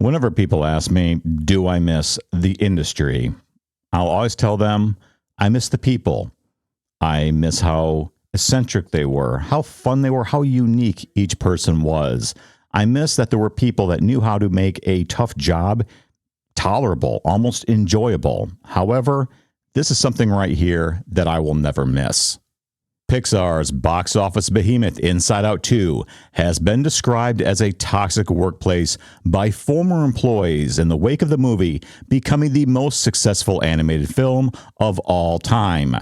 Whenever people ask me, do I miss the industry? I'll always tell them I miss the people. I miss how eccentric they were, how fun they were, how unique each person was. I miss that there were people that knew how to make a tough job tolerable, almost enjoyable. However, this is something right here that I will never miss. Pixar's box office behemoth Inside Out 2 has been described as a toxic workplace by former employees in the wake of the movie becoming the most successful animated film of all time.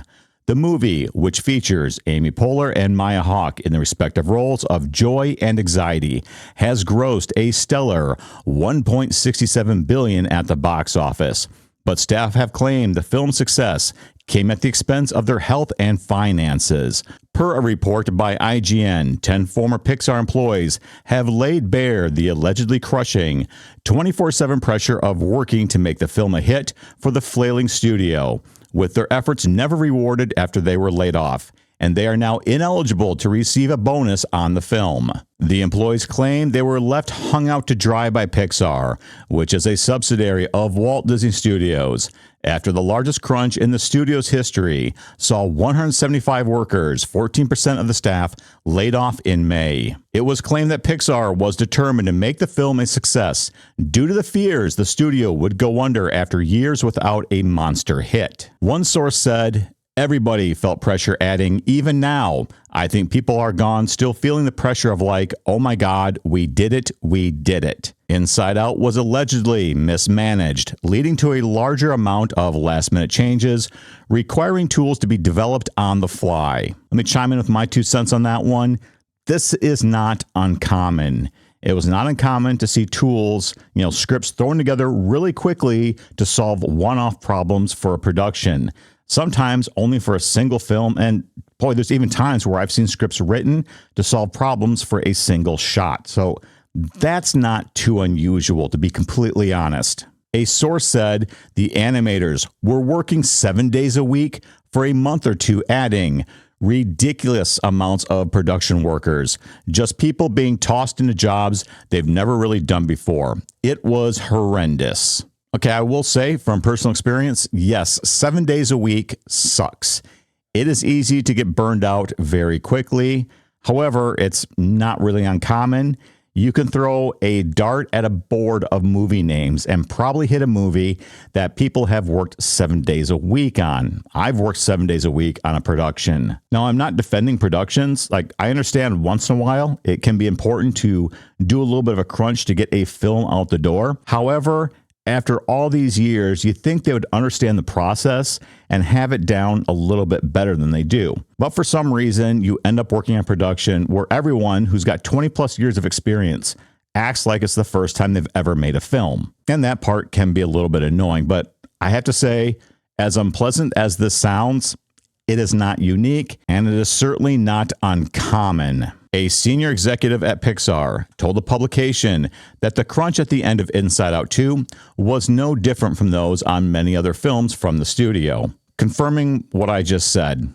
The movie, which features Amy Poehler and Maya Hawke in the respective roles of Joy and Anxiety, has grossed a stellar $1.67 billion at the box office. But staff have claimed the film's success came at the expense of their health and finances. Per a report by IGN, 10 former Pixar employees have laid bare the allegedly crushing 24/7 pressure of working to make the film a hit for the flailing studio, with their efforts never rewarded after they were laid off, and they are now ineligible to receive a bonus on the film. The employees claim they were left hung out to dry by Pixar, which is a subsidiary of Walt Disney Studios, after the largest crunch in the studio's history saw 175 workers, 14% of the staff, laid off in May. It was claimed that Pixar was determined to make the film a success due to the fears the studio would go under after years without a monster hit. One source said, "Everybody felt pressure, adding, even now, I think people are gone still feeling the pressure of like, oh my God, we did it, we did it." Inside Out was allegedly mismanaged, leading to a larger amount of last-minute changes, requiring tools to be developed on the fly. Let me chime in with my 2 cents on that one. This is not uncommon. It was not uncommon to see tools, scripts thrown together really quickly to solve one-off problems for a production. Sometimes only for a single film, and boy, there's even times where I've seen scripts written to solve problems for a single shot. So that's not too unusual, to be completely honest. A source said the animators were working 7 days a week for a month or two, adding ridiculous amounts of production workers, just people being tossed into jobs they've never really done before. It was horrendous. Okay, I will say from personal experience, yes, 7 days a week sucks. It is easy to get burned out very quickly. However, it's not really uncommon. You can throw a dart at a board of movie names and probably hit a movie that people have worked 7 days a week on. I've worked 7 days a week on a production. Now, I'm not defending productions. I understand once in a while it can be important to do a little bit of a crunch to get a film out the door. However, after all these years, you think they would understand the process and have it down a little bit better than they do. But for some reason, you end up working on production where everyone who's got 20 plus years of experience acts like it's the first time they've ever made a film. And that part can be a little bit annoying. But I have to say, as unpleasant as this sounds, it is not unique, and it is certainly not uncommon. A senior executive at Pixar told the publication that the crunch at the end of Inside Out 2 was no different from those on many other films from the studio, confirming what I just said.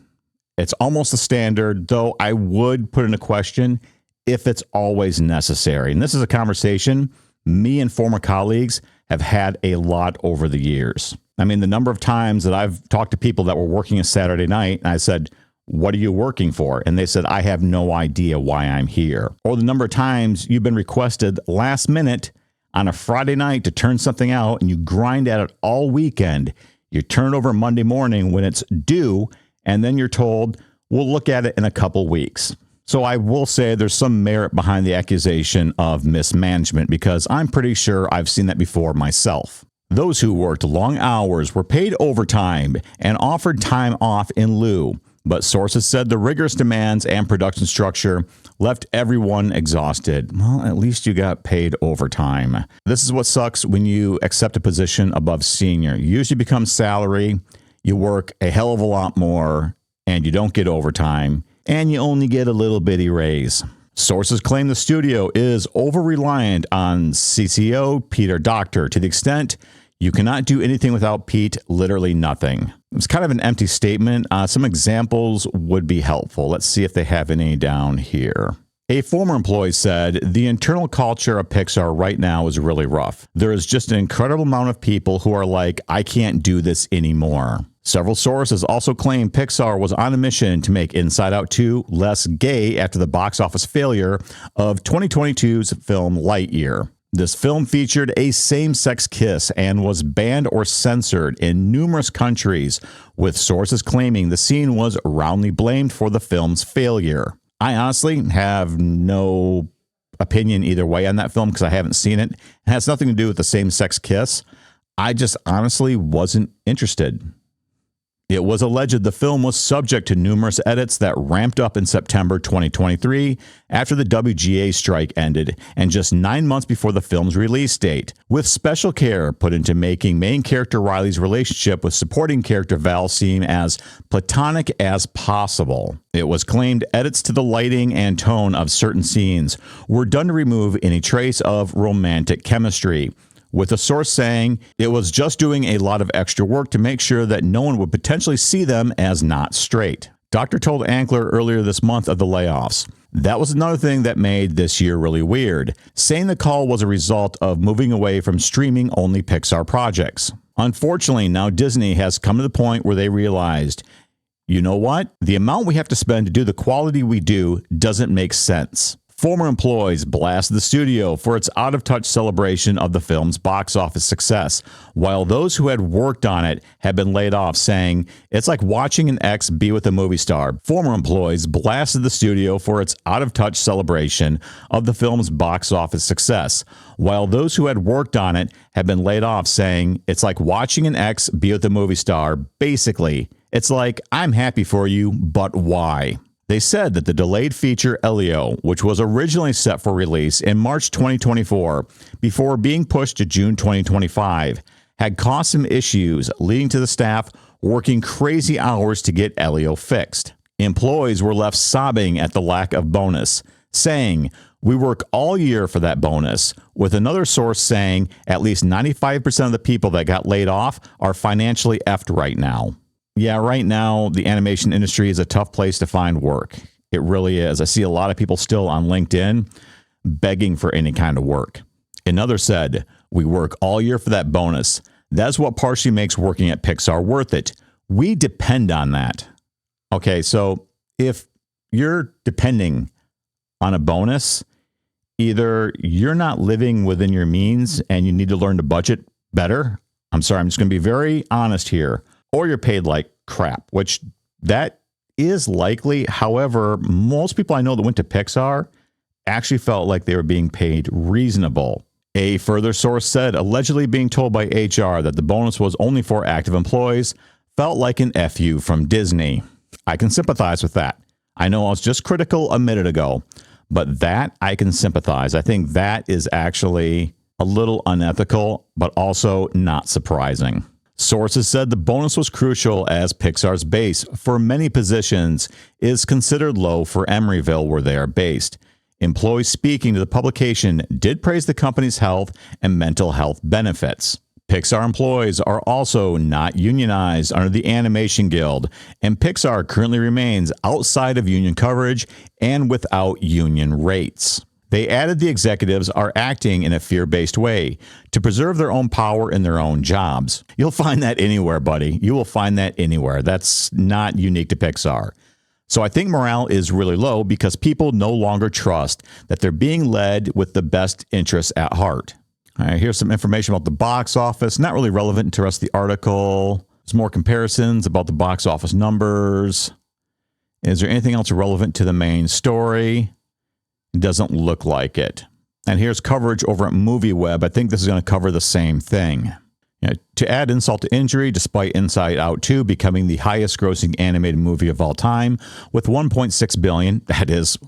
It's almost a standard, though I would put in a question if it's always necessary. And this is a conversation me and former colleagues have had a lot over the years. I mean, the number of times that I've talked to people that were working a Saturday night, and I said, "What are you working for?" And they said, "I have no idea why I'm here." Or the number of times you've been requested last minute on a Friday night to turn something out and you grind at it all weekend. You turn it over Monday morning when it's due, and then you're told, "We'll look at it in a couple weeks." So I will say there's some merit behind the accusation of mismanagement, because I'm pretty sure I've seen that before myself. Those who worked long hours were paid overtime and offered time off in lieu. But sources said the rigorous demands and production structure left everyone exhausted. Well, at least you got paid overtime. This is what sucks when you accept a position above senior. You usually become salary, you work a hell of a lot more, and you don't get overtime, and you only get a little bitty raise. Sources claim the studio is over-reliant on CCO Peter Docter to the extent you cannot do anything without Pete, literally nothing. It's kind of an empty statement. Some examples would be helpful. Let's see if they have any down here. A former employee said, "The internal culture of Pixar right now is really rough. There is just an incredible amount of people who are like, I can't do this anymore." Several sources also claim Pixar was on a mission to make Inside Out 2 less gay after the box office failure of 2022's film Lightyear. This film featured a same-sex kiss and was banned or censored in numerous countries, with sources claiming the scene was roundly blamed for the film's failure. I honestly have no opinion either way on that film because I haven't seen it. It has nothing to do with the same-sex kiss. I just honestly wasn't interested. It was alleged the film was subject to numerous edits that ramped up in September 2023 after the WGA strike ended and just 9 months before the film's release date, with special care put into making main character Riley's relationship with supporting character Val seem as platonic as possible. It was claimed edits to the lighting and tone of certain scenes were done to remove any trace of romantic chemistry, with a source saying it was just doing a lot of extra work to make sure that no one would potentially see them as not straight. Doctor told Ankler earlier this month of the layoffs. That was another thing that made this year really weird, saying the call was a result of moving away from streaming-only Pixar projects. Unfortunately, now Disney has come to the point where they realized, you know what? The amount we have to spend to do the quality we do doesn't make sense. Former employees blasted the studio for its out-of-touch celebration of the film's box office success, while those who had worked on it had been laid off, saying, "It's like watching an ex be with a movie star." Former employees blasted the studio for its out-of-touch celebration of the film's box office success, while those who had worked on it had been laid off, saying, "It's like watching an ex be with a movie star." Basically, it's like, I'm happy for you, but why? They said that the delayed feature Elio, which was originally set for release in March 2024 before being pushed to June 2025, had caused some issues, leading to the staff working crazy hours to get Elio fixed. Employees were left sobbing at the lack of bonus, saying, "We work all year for that bonus," with another source saying at least 95% of the people that got laid off are financially effed right now. Yeah, right now, the animation industry is a tough place to find work. It really is. I see a lot of people still on LinkedIn begging for any kind of work. Another said, "We work all year for that bonus. That's what partially makes working at Pixar worth it. We depend on that." Okay, so if you're depending on a bonus, either you're not living within your means and you need to learn to budget better. I'm sorry, I'm just going to be very honest here. Or you're paid like crap, which that is likely. However, most people I know that went to Pixar actually felt like they were being paid reasonable. A further source said allegedly being told by HR that the bonus was only for active employees felt like an FU from Disney. I can sympathize with that. I know I was just critical a minute ago, but that I can sympathize. I think that is actually a little unethical, but also not surprising. Sources said the bonus was crucial as Pixar's base for many positions is considered low for Emeryville, where they are based. Employees speaking to the publication did praise the company's health and mental health benefits. Pixar employees are also not unionized under the Animation Guild, and Pixar currently remains outside of union coverage and without union rates. They added the executives are acting in a fear-based way to preserve their own power in their own jobs. You'll find that anywhere, buddy. You will find that anywhere. That's not unique to Pixar. So I think morale is really low because people no longer trust that they're being led with the best interests at heart. All right, here's some information about the box office. Not really relevant to the rest of the article. There's more comparisons about the box office numbers. Is there anything else relevant to the main story? Doesn't look like it. And here's coverage over at MovieWeb. I think this is going to cover the same thing. To add insult to injury, despite Inside Out 2 becoming the highest grossing animated movie of all time with $1.6 billion, that is,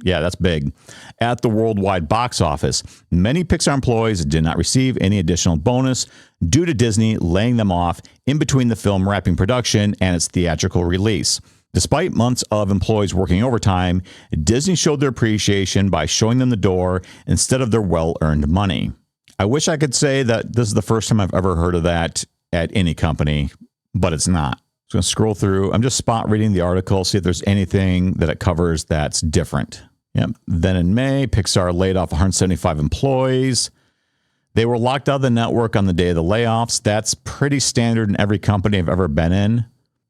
yeah, that's big, at the worldwide box office, many Pixar employees did not receive any additional bonus due to Disney laying them off in between the film wrapping production and its theatrical release. Despite months of employees working overtime, Disney showed their appreciation by showing them the door instead of their well-earned money. I wish I could say that this is the first time I've ever heard of that at any company, but it's not. I'm going to scroll through. I'm just spot reading the article, see if there's anything that it covers that's different. Yep. Then in May, Pixar laid off 175 employees. They were locked out of the network on the day of the layoffs. That's pretty standard in every company I've ever been in,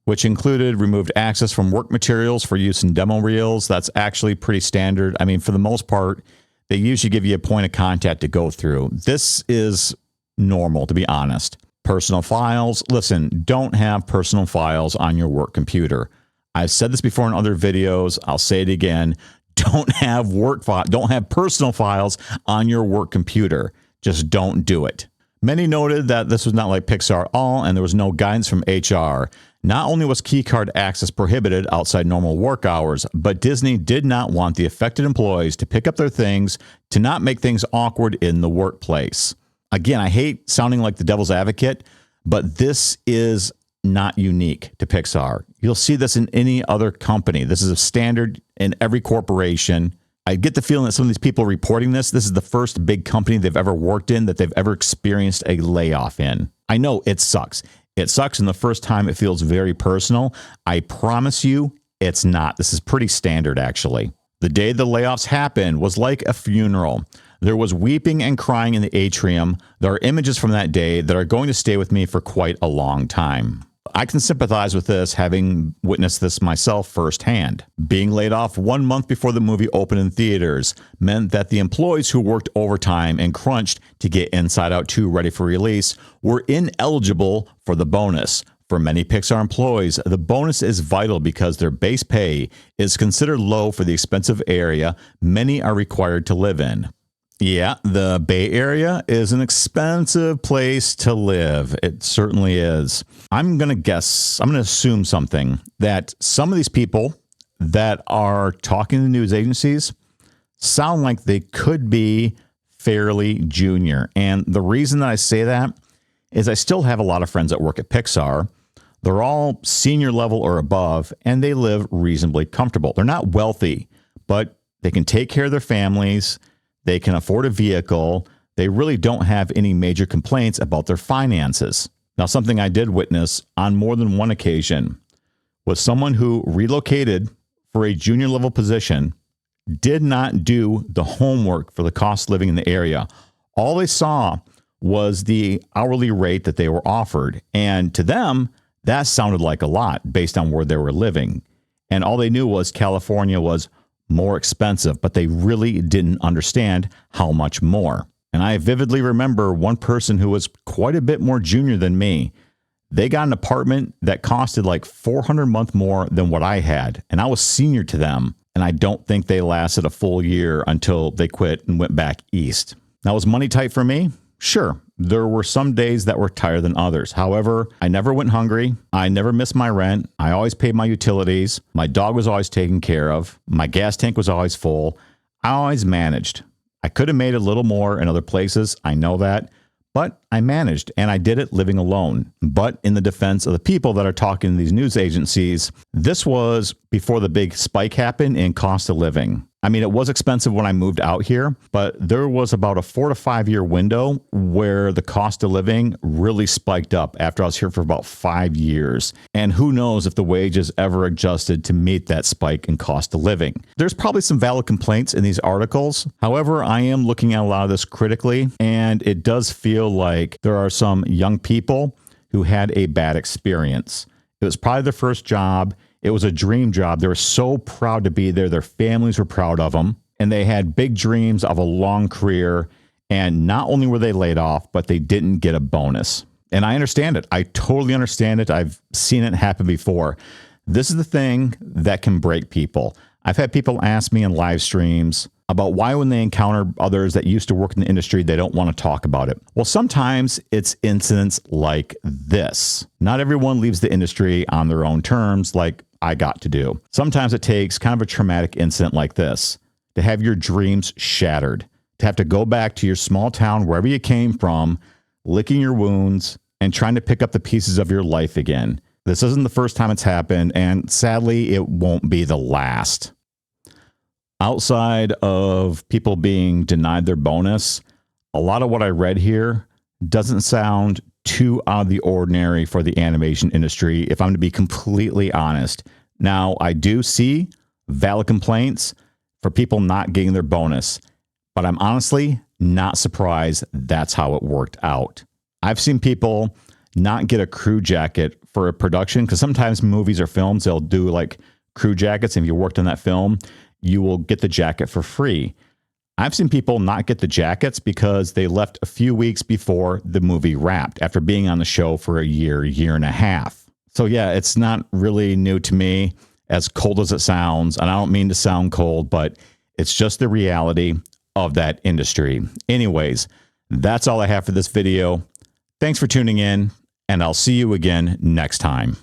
which included removed access from work materials for use in demo reels. That's actually pretty standard. I mean, for the most part, they usually give you a point of contact to go through. This is normal, to be honest. Personal files. Listen, don't have personal files on your work computer. I've said this before in other videos. I'll say it again. Don't have personal files on your work computer. Just don't do it. Many noted that this was not like Pixar at all, and there was no guidance from HR. Not only was keycard access prohibited outside normal work hours, but Disney did not want the affected employees to pick up their things to not make things awkward in the workplace. Again, I hate sounding like the devil's advocate, but this is not unique to Pixar. You'll see this in any other company. This is a standard in every corporation. I get the feeling that some of these people reporting this is the first big company they've ever worked in that they've ever experienced a layoff in. I know it sucks. It sucks, and the first time it feels very personal. I promise you it's not. This is pretty standard, actually. The day the layoffs happened was like a funeral. There was weeping and crying in the atrium. There are images from that day that are going to stay with me for quite a long time. I can sympathize with this, having witnessed this myself firsthand. Being laid off 1 month before the movie opened in theaters meant that the employees who worked overtime and crunched to get Inside Out 2 ready for release were ineligible for the bonus. For many Pixar employees, the bonus is vital because their base pay is considered low for the expensive area many are required to live in. Yeah, the Bay Area is an expensive place to live. It certainly is. I'm going to assume something, that some of these people that are talking to news agencies sound like they could be fairly junior. And the reason that I say that is I still have a lot of friends that work at Pixar. They're all senior level or above, and they live reasonably comfortable. They're not wealthy, but they can take care of their families. They can afford a vehicle. They really don't have any major complaints about their finances. Now, something I did witness on more than one occasion was someone who relocated for a junior level position, did not do the homework for the cost of living in the area. All they saw was the hourly rate that they were offered. And to them, that sounded like a lot based on where they were living. And all they knew was California was more expensive, but they really didn't understand how much more. And I vividly remember one person who was quite a bit more junior than me. They got an apartment that costed like $400 a month more than what I had. And I was senior to them. And I don't think they lasted a full year until they quit and went back east. Now, was money tight for me? Sure. There were some days that were tighter than others. However, I never went hungry. I never missed my rent. I always paid my utilities. My dog was always taken care of. My gas tank was always full. I always managed. I could have made a little more in other places. I know that. But I managed, and I did it living alone. But in the defense of the people that are talking to these news agencies, this was before the big spike happened in cost of living. I mean, it was expensive when I moved out here, but there was about a 4 to 5 year window where the cost of living really spiked up after I was here for about 5 years. And who knows if the wages ever adjusted to meet that spike in cost of living. There's probably some valid complaints in these articles. However, I am looking at a lot of this critically, and it does feel like there are some young people who had a bad experience. It was probably their first job. It was a dream job. They were so proud to be there. Their families were proud of them, and they had big dreams of a long career. And not only were they laid off, but they didn't get a bonus. And I understand it. I totally understand it. I've seen it happen before. This is the thing that can break people. I've had people ask me in live streams about why when they encounter others that used to work in the industry, they don't want to talk about it. Well, sometimes it's incidents like this. Not everyone leaves the industry on their own terms like I got to do. Sometimes it takes kind of a traumatic incident like this to have your dreams shattered, to have to go back to your small town, wherever you came from, licking your wounds and trying to pick up the pieces of your life again. This isn't the first time it's happened, and sadly, it won't be the last. Outside of people being denied their bonus, a lot of what I read here doesn't sound too out of the ordinary for the animation industry, if I'm to be completely honest. Now, I do see valid complaints. for people not getting their bonus. But I'm honestly not surprised that's how it worked out. I've seen people not get a crew jacket for a production because sometimes movies or films, they'll do like crew jackets. And if you worked on that film, you will get the jacket for free. I've seen people not get the jackets because they left a few weeks before the movie wrapped after being on the show for a year and a half. So yeah, it's not really new to me, as cold as it sounds. And I don't mean to sound cold, but it's just the reality of that industry. Anyways, that's all I have for this video. Thanks for tuning in, and I'll see you again next time.